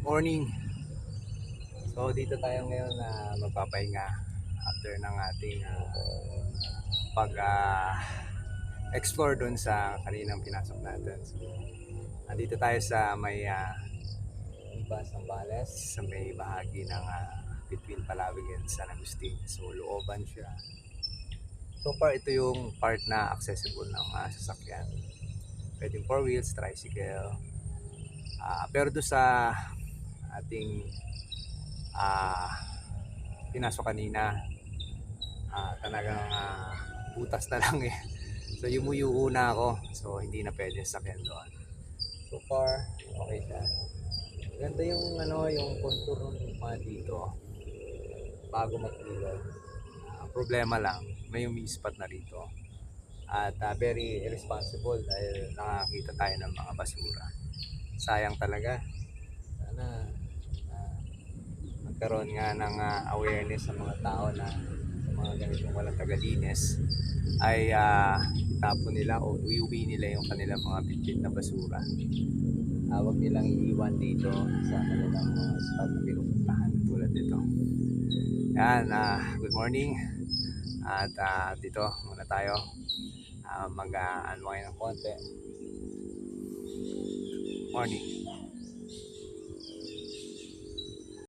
Morning. So dito tayo ngayon na magpapahinga after ng ating pag explore doon sa kaninang pinasok natin. So, nandito tayo sa may Ibas, Zambales, sa may bahagi ng between Palawig and San Agustin. So looban siya. So far ito yung part na accessible ng sasakyan. Pwedeng 4 wheels, tricycle. Pero doon sa ating ah pinasok kanina, talagang butas na lang eh. So yumuyu na ako, so hindi na pwede sakyan doon. So far okay siya. Ganda yung yung contour ng lupa dito bago mag-ilog. Problema lang, may umiispat na rito. At very irresponsible dahil nakakita tayo ng mga basura. Sayang talaga. Sana magkaroon nga ng awareness sa mga tao na sa mga ganitong walang tagalinis ay itapon nila o iuwi nila yung kanilang mga bitbit na basura. Huwag nilang iiwan dito sa kanilang mga spot na pinupuntahan tulad dito. Yan, good morning. At dito muna tayo mag-unwind ng konti. Morning.